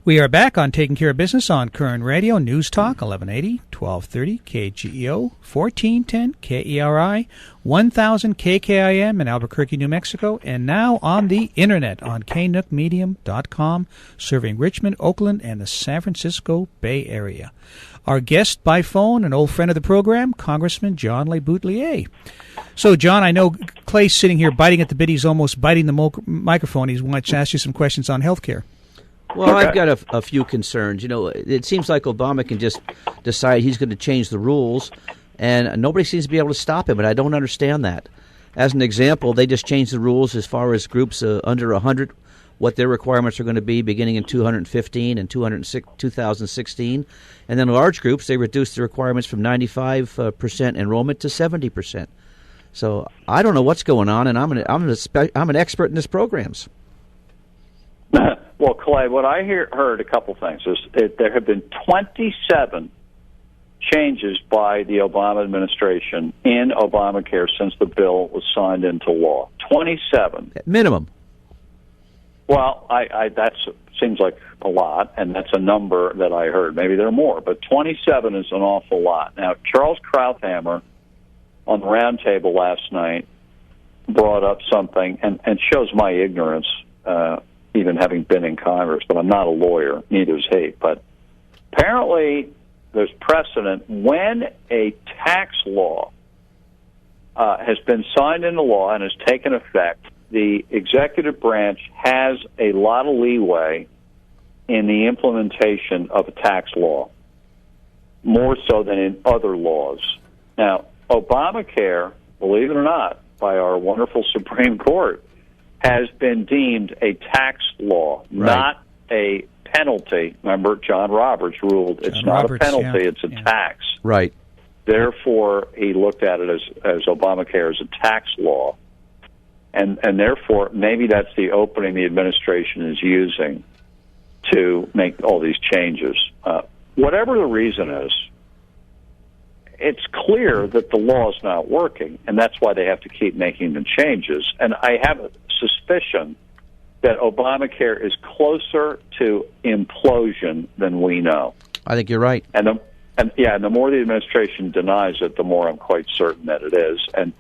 We are back on Taking Care of Business on Koerner Radio, News Talk, 1180, 1230, KGEO, 1410, KERI, 1000 KKIM in Albuquerque, New Mexico, and now on the Internet on knookmedium.com, serving Richmond, Oakland, and the San Francisco Bay Area. Our guest by phone, an old friend of the program, Congressman John Leboutillier. So, John, I know Clay's sitting here biting at the bit. He's almost biting the microphone. He wants to ask you some questions on health care. Well, okay. I've got a few concerns. You know, it seems like Obama can just decide he's going to change the rules, and nobody seems to be able to stop him, and I don't understand that. As an example, they just changed the rules as far as groups under 100, what their requirements are going to be beginning in 2015 and 2016. And then large groups, they reduced the requirements from 95% enrollment to 70%. So I don't know what's going on, and I'm an expert in these programs. Well, Clay, what I heard a couple things is there have been 27 changes by the Obama administration in Obamacare since the bill was signed into law. 27 minimum. Well, that seems like a lot, and that's a number that I heard. Maybe there are more, but 27 is an awful lot. Now, Charles Krauthammer on the roundtable last night brought up something, and shows my ignorance, even having been in Congress, but I'm not a lawyer, neither is he. But apparently there's precedent when a tax law has been signed into law and has taken effect, the executive branch has a lot of leeway in the implementation of a tax law, more so than in other laws. Now, Obamacare, believe it or not, by our wonderful Supreme Court, has been deemed a tax law, not a penalty. Remember, John Roberts ruled it's not a penalty, it's a tax. Right. Therefore, he looked at it as Obamacare as a tax law. And therefore, maybe that's the opening the administration is using to make all these changes. Whatever the reason is, it's clear that the law is not working, and that's why they have to keep making the changes. And I have a suspicion that Obamacare is closer to implosion than we know. I think you're right. And the more the administration denies it, the more I'm quite certain that it is. And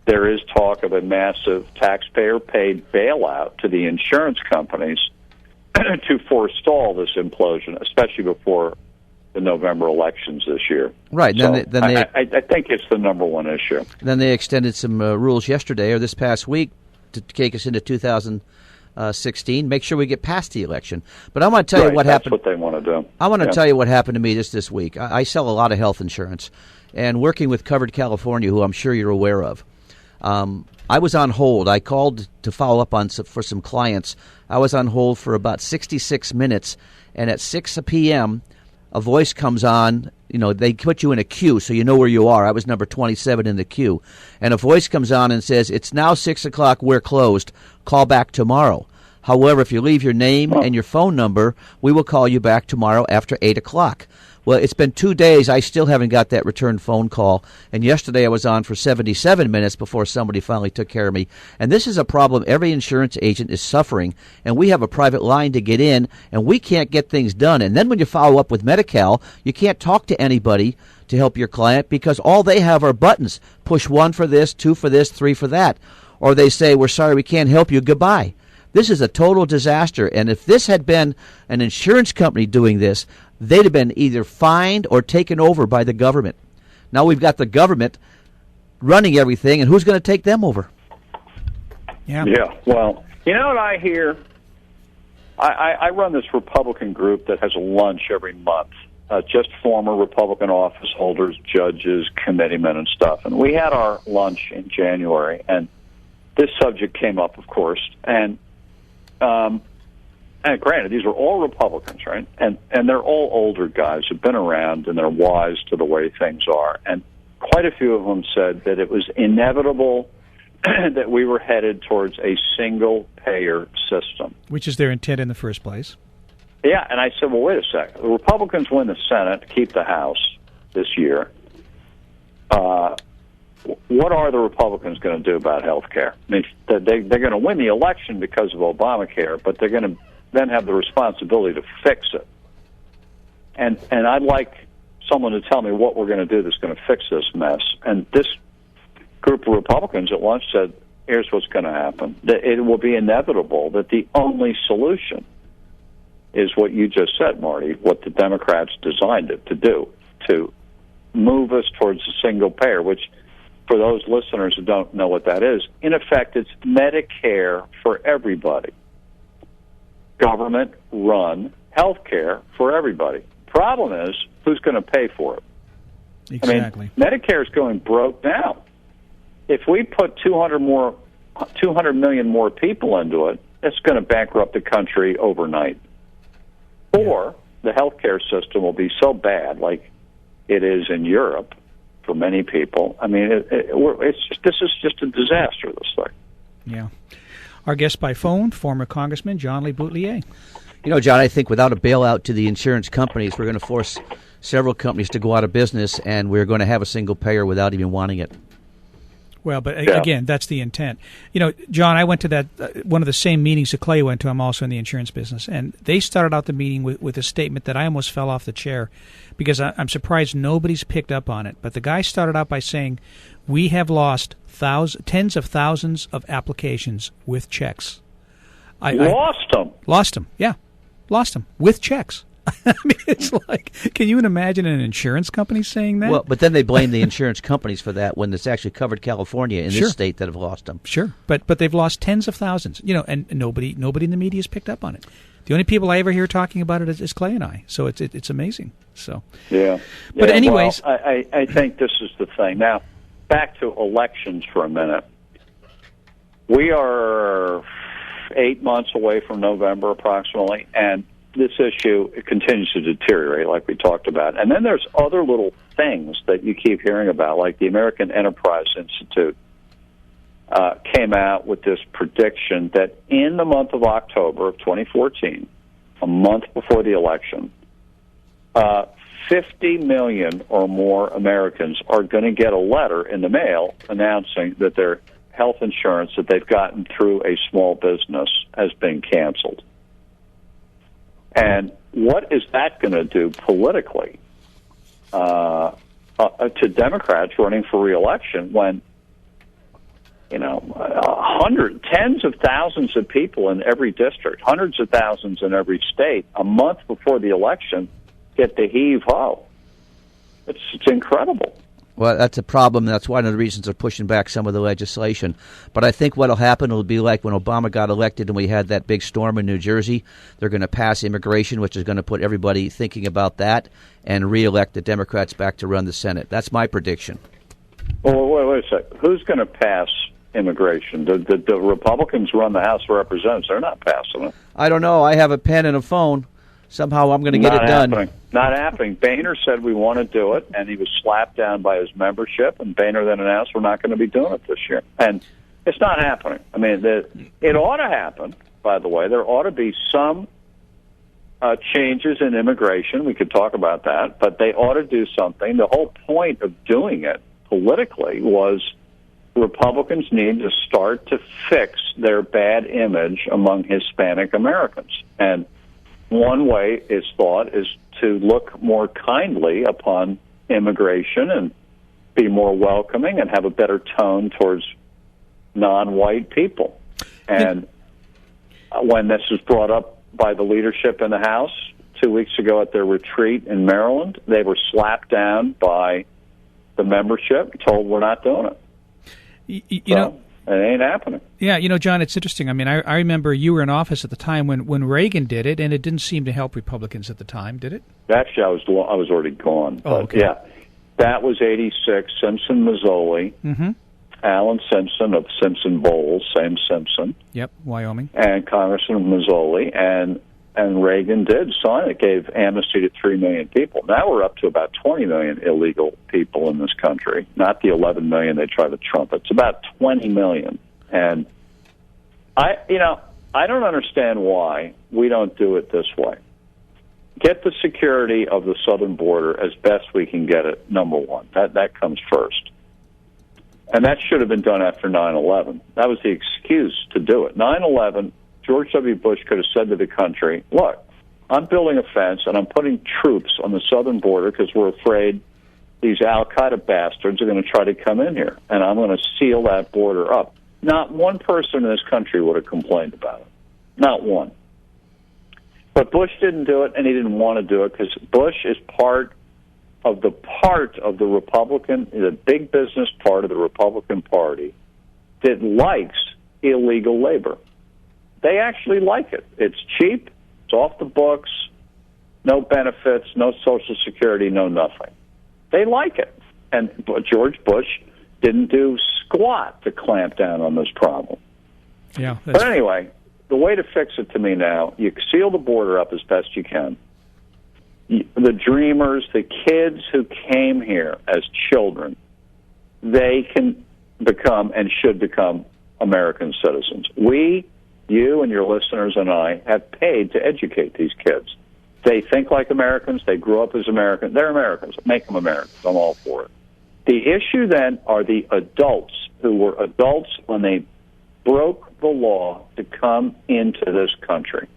there is talk of a massive taxpayer-paid bailout to the insurance companies to forestall this implosion, especially before the November elections this year. Right. So I think it's the number one issue. Then they extended some rules yesterday or this past week to take us into 2016. Make sure we get past the election. But I want to tell you what happened. That's what they want to do. I want to tell you what happened to me this week. I sell a lot of health insurance, and working with Covered California, who I'm sure you're aware of, I was on hold. I called to follow up for some clients. I was on hold for about 66 minutes, and at 6 p.m., a voice comes on. You know, they put you in a queue so you know where you are. I was number 27 in the queue. And a voice comes on and says, "It's now 6 o'clock. We're closed. Call back tomorrow. However, if you leave your name and your phone number, we will call you back tomorrow after 8 o'clock. Well, it's been 2 days. I still haven't got that return phone call. And yesterday I was on for 77 minutes before somebody finally took care of me. And this is a problem every insurance agent is suffering. And we have a private line to get in, and we can't get things done. And then when you follow up with Medi-Cal, you can't talk to anybody to help your client because all they have are buttons. Push 1 for this, 2 for this, 3 for that. Or they say, "We're sorry, we can't help you. Goodbye." This is a total disaster. And if this had been an insurance company doing this, they'd have been either fined or taken over by the government. Now we've got the government running everything, and who's going to take them over? Yeah, well, you know what I hear? I run this Republican group that has a lunch every month, just former Republican office holders, judges, committeemen, and stuff. And we had our lunch in January, and this subject came up, of course, and granted, these are all Republicans, right? And they're all older guys who've been around, and they're wise to the way things are. And quite a few of them said that it was inevitable that we were headed towards a single-payer system. Which is their intent in the first place. Yeah, and I said, well, wait a second. The Republicans win the Senate, keep the House this year. what are the Republicans going to do about health care? I mean, they're going to win the election because of Obamacare, but they're going to then have the responsibility to fix it. And I'd like someone to tell me what we're going to do that's going to fix this mess. And this group of Republicans at lunch said, here's what's going to happen. It will be inevitable that the only solution is what you just said, Marty, what the Democrats designed it to do, to move us towards a single payer, which, for those listeners who don't know what that is, in effect, it's Medicare for everybody. Government-run health care for everybody. Problem is, who's going to pay for it? Exactly. I mean, Medicare is going broke now. If we put 200 million more people into it, it's going to bankrupt the country overnight. Or the healthcare system will be so bad, like it is in Europe for many people. I mean, this is just a disaster, this thing. Yeah. Our guest by phone, former Congressman John Leboutillier. You know, John, I think without a bailout to the insurance companies, we're going to force several companies to go out of business, and we're going to have a single payer without even wanting it. Well, but again, that's the intent. You know, John, I went to that one of the same meetings that Clay went to. I'm also in the insurance business, and they started out the meeting with a statement that I almost fell off the chair because I'm surprised nobody's picked up on it. But the guy started out by saying, "We have lost tens of thousands of applications with checks." Lost them. Yeah, lost them with checks. I mean, it's like, can you imagine an insurance company saying that? Well, but then they blame the insurance companies for that when it's actually covered California in this state that have lost them. Sure, but they've lost tens of thousands. You know, and nobody in the media has picked up on it. The only people I ever hear talking about it is Clay and I. So it's amazing. So But anyways, well, I think this is the thing. Now, back to elections for a minute. We are 8 months away from November approximately, and this issue continues to deteriorate, like we talked about. And then there's other little things that you keep hearing about, like the American Enterprise Institute came out with this prediction that in the month of October of 2014, a month before the election, 50 million or more Americans are going to get a letter in the mail announcing that their health insurance that they've gotten through a small business has been canceled. And what is that going to do politically to Democrats running for re-election when, you know, tens of thousands of people in every district, hundreds of thousands in every state, a month before the election, get the heave-ho? It's incredible. Well, that's a problem. That's one of the reasons they're pushing back some of the legislation. But I think what will happen will be like when Obama got elected and we had that big storm in New Jersey. They're going to pass immigration, which is going to put everybody thinking about that, and re-elect the Democrats back to run the Senate. That's my prediction. Well, wait a second. Who's going to pass immigration? The Republicans run the House of Representatives. They're not passing it. I don't know. I have a pen and a phone. Somehow I'm going to get it done. Not happening. Boehner said we want to do it, and he was slapped down by his membership, and Boehner then announced we're not going to be doing it this year. And it's not happening. I mean, it ought to happen, by the way. There ought to be some changes in immigration. We could talk about that, but they ought to do something. The whole point of doing it politically was Republicans need to start to fix their bad image among Hispanic Americans. And one way is thought is to look more kindly upon immigration and be more welcoming and have a better tone towards non-white people. And when this was brought up by the leadership in the House 2 weeks ago at their retreat in Maryland, they were slapped down by the membership, told we're not doing it. You know, it ain't happening. Yeah, you know, John, it's interesting. I mean, I remember you were in office at the time when Reagan did it, and it didn't seem to help Republicans at the time, did it? Actually, I was already gone. Oh, okay. Yeah, that was 86, Simpson Mazzoli, Alan Simpson of Simpson Bowles, same Simpson. Yep, Wyoming. And Congressman Mazzoli, and Reagan did sign it, gave amnesty to 3 million people. Now we're up to about 20 million illegal people in this country, not the 11 million they try to trump. It's about 20 million. And I don't understand why we don't do it this way. Get the security of the southern border as best we can get it, number one. That comes first. And that should have been done after 9/11. That was the excuse to do it. 9/11, George W. Bush could have said to the country, look, I'm building a fence and I'm putting troops on the southern border because we're afraid these al-Qaeda bastards are going to try to come in here, and I'm going to seal that border up. Not one person in this country would have complained about it. Not one. But Bush didn't do it, and he didn't want to do it because Bush is part of the Republican, the big business part of the Republican Party that likes illegal labor. They actually like it. It's cheap. It's off the books. No benefits, no Social Security, no nothing. They like it. And George Bush didn't do squat to clamp down on this problem. Yeah. But anyway, the way to fix it to me now, you seal the border up as best you can. The dreamers, the kids who came here as children, they can become and should become American citizens. We, you and your listeners and I, have paid to educate these kids. They think like Americans. They grew up as Americans. They're Americans. Make them Americans. I'm all for it. The issue then are the adults who were adults when they broke the law to come into this country.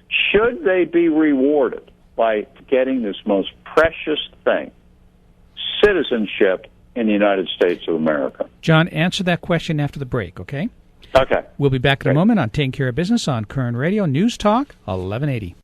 Should they be rewarded by getting this most precious thing, citizenship in the United States of America? John, answer that question after the break, okay? Okay. We'll be back in a moment on Taking Care of Business on Koerner Radio News Talk 1180.